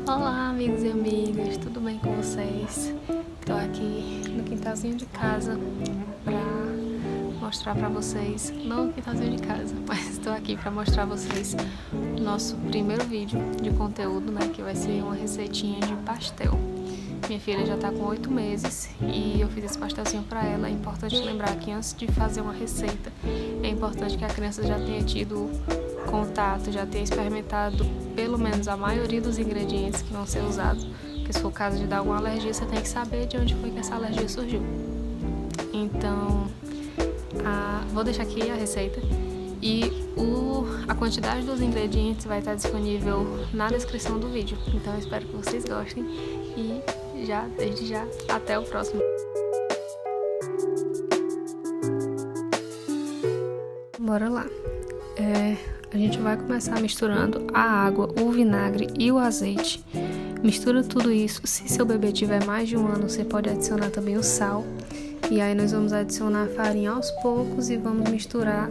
Olá, amigos e amigas, tudo bem com vocês? Estou aqui no quintalzinho de casa para mostrar para vocês, não no quintalzinho de casa, mas estou aqui para mostrar a vocês o nosso primeiro vídeo de conteúdo, né, que vai ser uma receitinha de pastel. Minha filha já está com 8 meses e eu fiz esse pastelzinho para ela. É importante lembrar que antes de fazer uma receita, é importante que a criança já tenha tido contato, já tenha experimentado pelo menos a maioria dos ingredientes que vão ser usados, porque se for o caso de dar alguma alergia, você tem que saber de onde foi que essa alergia surgiu. Então, vou deixar aqui a receita e a quantidade dos ingredientes vai estar disponível na descrição do vídeo. Então eu espero que vocês gostem e desde já, até o próximo. Bora lá. A gente vai começar misturando a água, o vinagre e o azeite. Mistura tudo isso. Se seu bebê tiver mais de 1 ano, você pode adicionar também o sal. E aí nós vamos adicionar a farinha aos poucos e vamos misturar,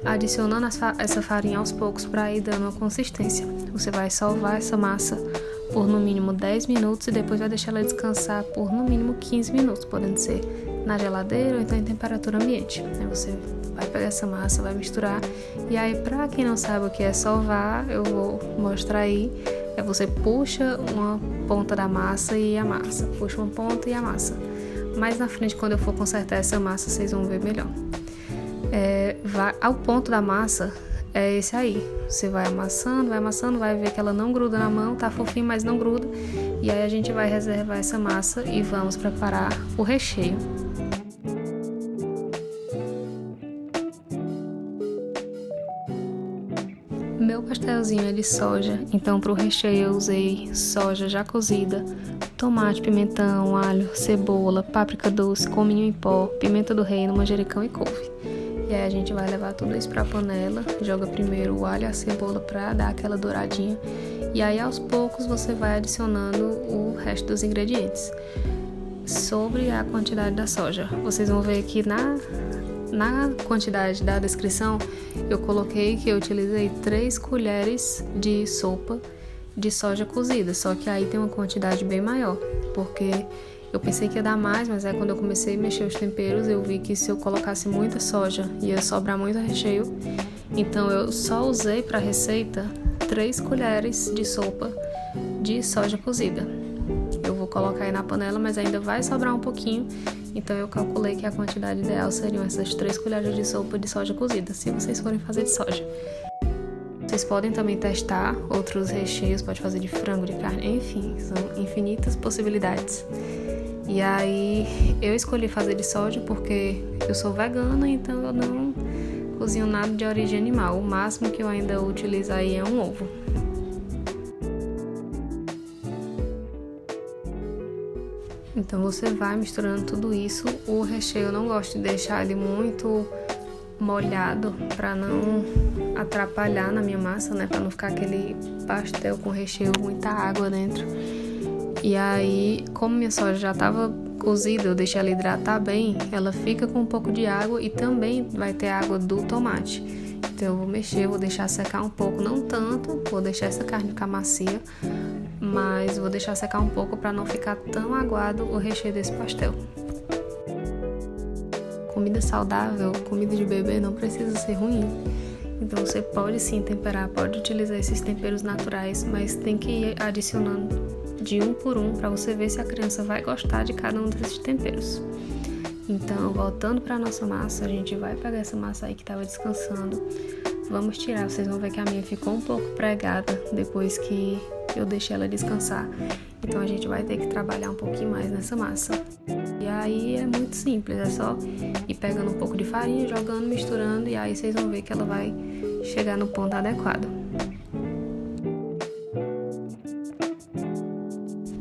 adicionando essa farinha aos poucos para ir dando uma consistência. Você vai salvar essa massa por no mínimo 10 minutos e depois vai deixar ela descansar por no mínimo 15 minutos, podendo ser na geladeira ou então em temperatura ambiente. Aí você vai pegar essa massa, vai misturar e aí, para quem não sabe o que é sovar, eu vou mostrar aí. Você puxa uma ponta da massa e amassa, puxa uma ponta e amassa. Mais na frente, quando eu for consertar essa massa, vocês vão ver melhor. Ao ponto da massa é esse aí. Você vai amassando, vai ver que ela não gruda na mão, tá fofinho, mas não gruda. E aí a gente vai reservar essa massa e vamos preparar o recheio. Meu pastelzinho é de soja, então para o recheio eu usei soja já cozida, tomate, pimentão, alho, cebola, páprica doce, cominho em pó, pimenta do reino, manjericão e couve. E aí a gente vai levar tudo isso para a panela, joga primeiro o alho e a cebola para dar aquela douradinha. E aí aos poucos você vai adicionando o resto dos ingredientes. Sobre a quantidade da soja, vocês vão ver que na quantidade da descrição eu coloquei que eu utilizei 3 colheres de sopa de soja cozida, só que aí tem uma quantidade bem maior, porque eu pensei que ia dar mais, mas aí quando eu comecei a mexer os temperos, eu vi que se eu colocasse muita soja, ia sobrar muito recheio. Então eu só usei para a receita 3 colheres de sopa de soja cozida. Eu vou colocar aí na panela, mas ainda vai sobrar um pouquinho. Então eu calculei que a quantidade ideal seriam essas 3 colheres de sopa de soja cozida, se vocês forem fazer de soja. Vocês podem também testar outros recheios, pode fazer de frango, de carne, enfim, são infinitas possibilidades. E aí eu escolhi fazer de soja porque eu sou vegana, então eu não cozinho nada de origem animal. O máximo que eu ainda utilizo aí é um ovo. Então você vai misturando tudo isso. O recheio eu não gosto de deixar ele muito molhado para não atrapalhar na minha massa, né? Para não ficar aquele pastel com recheio, muita água dentro. E aí, como minha soja já estava cozida, eu deixei ela hidratar bem, ela fica com um pouco de água e também vai ter água do tomate. Então eu vou mexer, vou deixar secar um pouco, não tanto, vou deixar essa carne ficar macia, mas vou deixar secar um pouco para não ficar tão aguado o recheio desse pastel. Comida saudável, comida de bebê não precisa ser ruim. Então você pode sim temperar, pode utilizar esses temperos naturais, mas tem que ir adicionando de um por um para você ver se a criança vai gostar de cada um desses temperos. Então, voltando para nossa massa, a gente vai pegar essa massa aí que estava descansando, vamos tirar. Vocês vão ver que a minha ficou um pouco pregada depois que eu deixei ela descansar. Então a gente vai ter que trabalhar um pouquinho mais nessa massa. E aí é muito simples, é só ir pegando um pouco de farinha, jogando, misturando, e aí vocês vão ver que ela vai chegar no ponto adequado.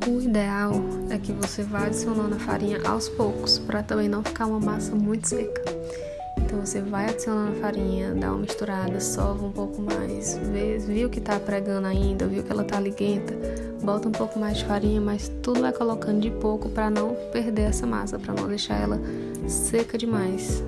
O ideal é que você vá adicionando a farinha aos poucos, para também não ficar uma massa muito seca. Então você vai adicionando a farinha, dá uma misturada, sova um pouco mais, viu que tá pregando ainda, viu que ela tá liguenta, bota um pouco mais de farinha, mas tudo vai colocando de pouco para não perder essa massa, para não deixar ela seca demais.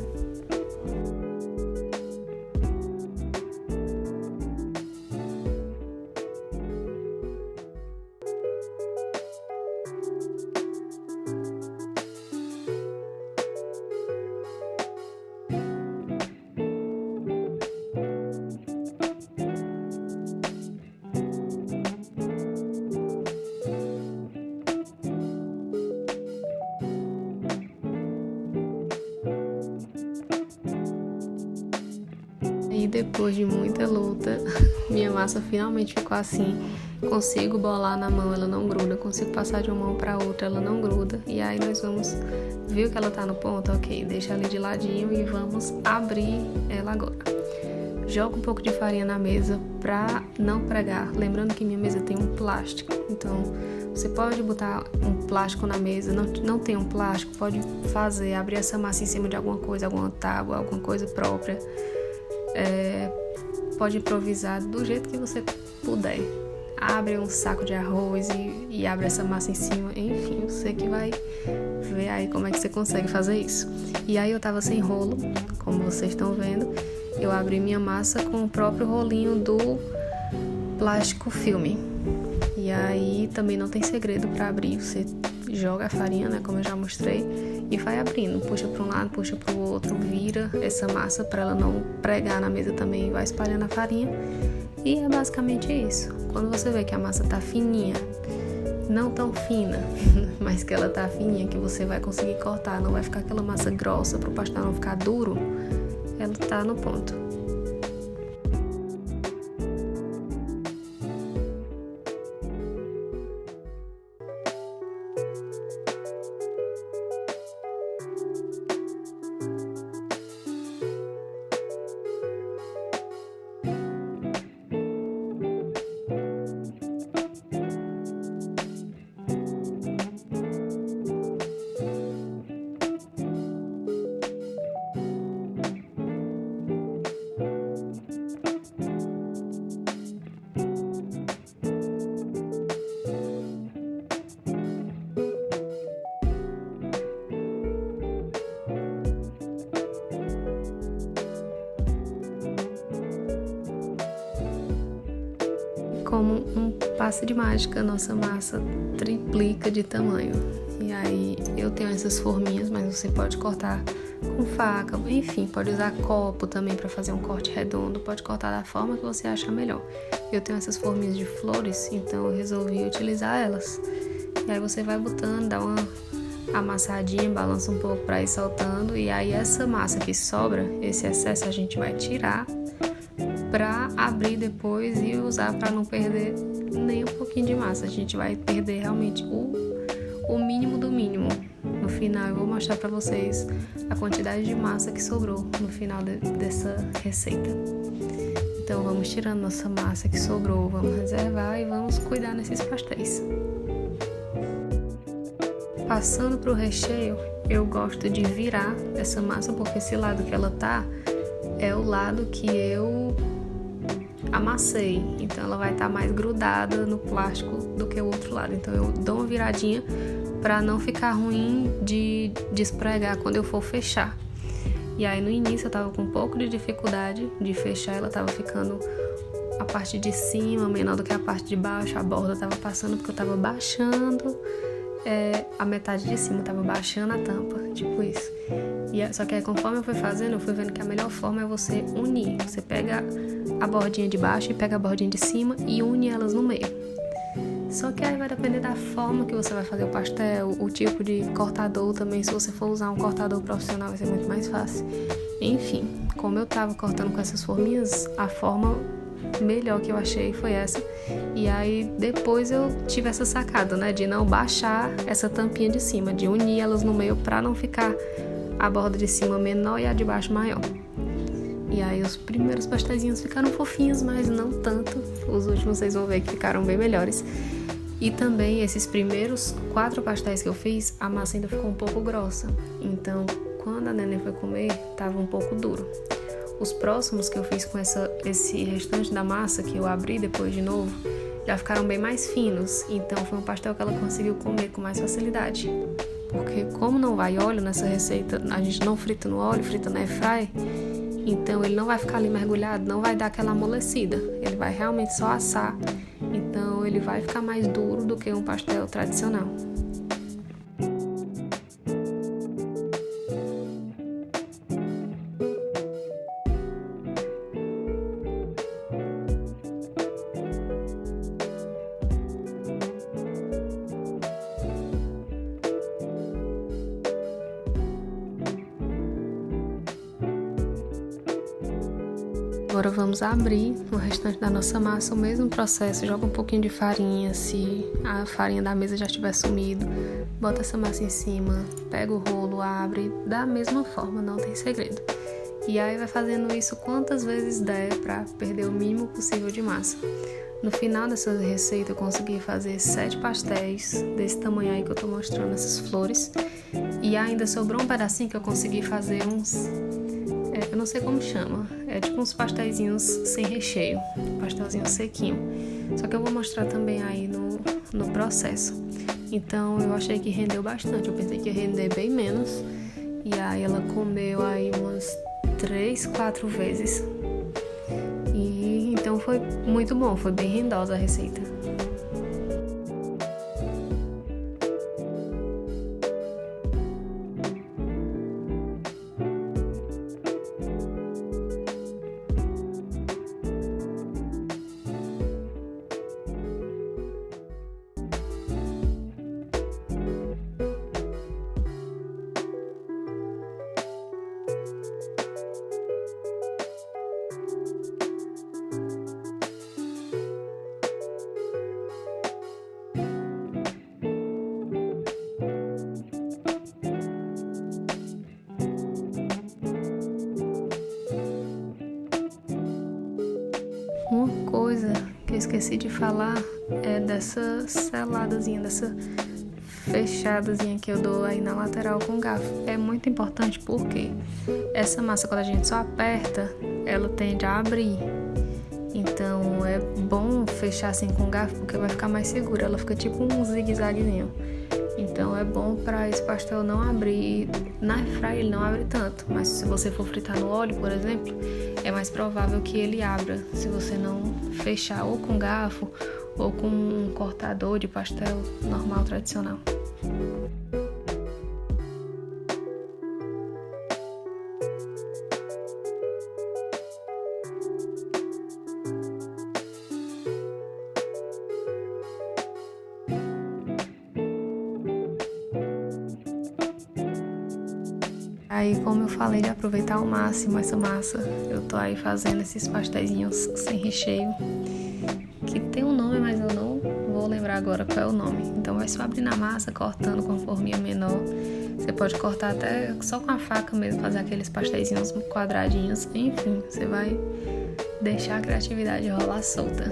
depois de muita luta, minha massa finalmente ficou assim. Consigo bolar na mão, ela não gruda. Consigo passar de uma mão para outra, ela não gruda. E aí nós vamos... Viu que ela tá no ponto? Ok, deixa ali de ladinho e vamos abrir ela agora. Jogo um pouco de farinha na mesa pra não pregar. Lembrando que minha mesa tem um plástico. Então, você pode botar um plástico na mesa. Não tem um plástico, pode fazer, abrir essa massa em cima de alguma coisa, alguma tábua, alguma coisa própria. Pode improvisar do jeito que você puder. Abre um saco de arroz e abre essa massa em cima. Enfim, você que vai ver aí como é que você consegue fazer isso. E aí eu tava sem rolo, como vocês estão vendo. Eu abri minha massa com o próprio rolinho do plástico filme. E aí também não tem segredo para abrir. Você joga a farinha, né, como eu já mostrei, e vai abrindo. Puxa para um lado, puxa para o outro, vira essa massa para ela não pregar na mesa também. Vai espalhando a farinha. E é basicamente isso. Quando você vê que a massa tá fininha, não tão fina, mas que ela tá fininha, que você vai conseguir cortar, não vai ficar aquela massa grossa para o pastel não ficar duro, ela tá no ponto. Como um passe de mágica, nossa massa triplica de tamanho. E aí eu tenho essas forminhas, mas você pode cortar com faca, enfim, pode usar copo também para fazer um corte redondo, pode cortar da forma que você acha melhor. Eu tenho essas forminhas de flores, então eu resolvi utilizar elas. E aí você vai botando, dá uma amassadinha, balança um pouco para ir soltando, e aí essa massa que sobra, esse excesso a gente vai tirar para abrir depois e usar para não perder nem um pouquinho de massa. A gente vai perder realmente o mínimo do mínimo. No final eu vou mostrar para vocês a quantidade de massa que sobrou no final dessa receita. Então vamos tirando nossa massa que sobrou, vamos reservar e vamos cuidar nesses pastéis. Passando para o recheio, eu gosto de virar essa massa porque esse lado que ela tá é o lado que eu amassei, então ela vai estar mais grudada no plástico do que o outro lado. Então eu dou uma viradinha para não ficar ruim de despregar quando eu for fechar. E aí no início eu tava com um pouco de dificuldade de fechar, ela tava ficando a parte de cima menor do que a parte de baixo, a borda tava passando porque eu tava baixando a metade de cima, eu tava baixando a tampa, tipo isso. Só que aí conforme eu fui fazendo, eu fui vendo que a melhor forma é você unir. Você pega a bordinha de baixo e pega a bordinha de cima e une elas no meio. Só que aí vai depender da forma que você vai fazer o pastel, o tipo de cortador também. Se você for usar um cortador profissional vai ser muito mais fácil. Enfim, como eu tava cortando com essas forminhas, a forma melhor que eu achei foi essa. E aí depois eu tive essa sacada, né, de não baixar essa tampinha de cima, de unir elas no meio pra não ficar a borda de cima menor e a de baixo maior. E aí os primeiros pastéis ficaram fofinhos, mas não tanto. Os últimos vocês vão ver que ficaram bem melhores. E também esses primeiros 4 pastéis que eu fiz, a massa ainda ficou um pouco grossa. Então, quando a neném foi comer, tava um pouco duro. Os próximos que eu fiz com esse restante da massa, que eu abri depois de novo, já ficaram bem mais finos. Então foi um pastel que ela conseguiu comer com mais facilidade. Porque como não vai óleo nessa receita, a gente não frita no óleo, frita na airfry, então ele não vai ficar ali mergulhado, não vai dar aquela amolecida. Ele vai realmente só assar. Então ele vai ficar mais duro do que um pastel tradicional. agora vamos abrir o restante da nossa massa, o mesmo processo, joga um pouquinho de farinha, se a farinha da mesa já estiver sumido, bota essa massa em cima, pega o rolo, abre, da mesma forma, não tem segredo. E aí vai fazendo isso quantas vezes der para perder o mínimo possível de massa. No final dessa receita eu consegui fazer 7 pastéis desse tamanho aí que eu tô mostrando, essas flores. E ainda sobrou um pedacinho que eu consegui fazer eu não sei como chama, é tipo uns pastéisinhos sem recheio, pastelzinho sequinho. Só que eu vou mostrar também aí no processo. Então eu achei que rendeu bastante, eu pensei que ia render bem menos. E aí ela comeu aí umas 3, 4 vezes. E então foi muito bom, foi bem rendosa a receita. Uma coisa que eu esqueci de falar é dessa seladazinha, dessa fechadazinha que eu dou aí na lateral com o garfo. É muito importante porque essa massa, quando a gente só aperta, ela tende a abrir. Então é bom fechar assim com o garfo porque vai ficar mais segura. Ela fica tipo um zigue-zaguezinho. Então é bom para esse pastel não abrir. Na airfryer ele não abre tanto, mas se você for fritar no óleo, por exemplo, é mais provável que ele abra se você não fechar ou com garfo ou com um cortador de pastel normal, tradicional. Aí, como eu falei de aproveitar ao máximo essa massa, eu tô aí fazendo esses pastéisinhos sem recheio, que tem um nome, mas eu não vou lembrar agora qual é o nome. Então vai só abrir na massa, cortando com a forminha menor. Você pode cortar até só com a faca mesmo, fazer aqueles pastéisinhos quadradinhos. Enfim, você vai deixar a criatividade rolar solta.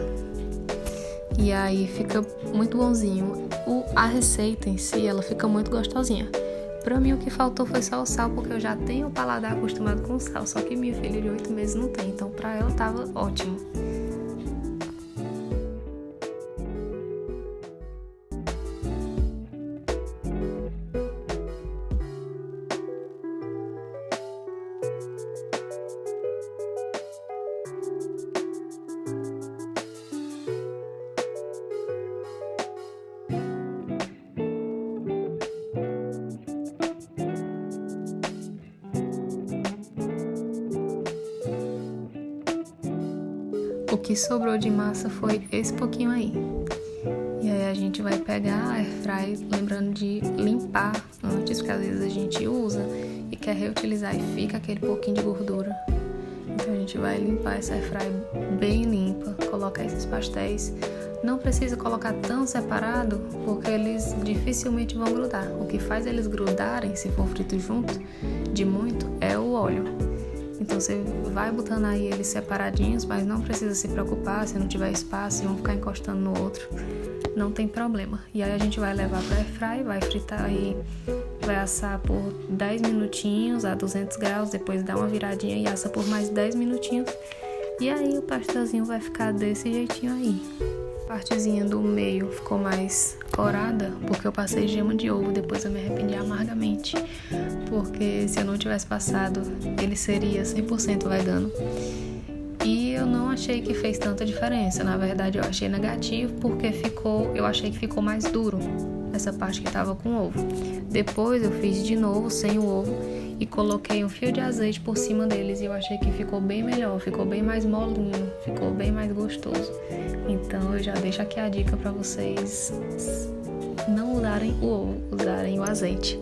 E aí fica muito bonzinho. A receita em si, ela fica muito gostosinha. Pra mim o que faltou foi só o sal, porque eu já tenho o paladar acostumado com sal, só que minha filha de 8 meses não tem, então pra ela tava ótimo. O que sobrou de massa foi esse pouquinho aí. E aí a gente vai pegar a airfryer, lembrando de limpar antes, porque às vezes a gente usa e quer reutilizar e fica aquele pouquinho de gordura. Então a gente vai limpar essa airfryer bem limpa, colocar esses pastéis. Não precisa colocar tão separado, porque eles dificilmente vão grudar. O que faz eles grudarem, se for frito junto, de muito, é o óleo. Então você vai botando aí eles separadinhos, mas não precisa se preocupar se não tiver espaço e vão ficar encostando no outro. Não tem problema. E aí a gente vai levar para airfryer, vai fritar aí, vai assar por 10 minutinhos a 200 graus, depois dá uma viradinha e assa por mais 10 minutinhos. E aí o pastelzinho vai ficar desse jeitinho aí. A partezinha do meio ficou mais corada porque eu passei gema de ovo, depois eu me arrependi amargamente, porque se eu não tivesse passado ele seria 100% vegano. E eu não achei que fez tanta diferença, na verdade eu achei negativo porque eu achei que ficou mais duro essa parte que tava com ovo. Depois eu fiz de novo sem o ovo e coloquei um fio de azeite por cima deles e eu achei que ficou bem melhor, ficou bem mais molinho, ficou bem mais gostoso. Então eu já deixo aqui a dica para vocês não usarem o ovo, usarem o azeite.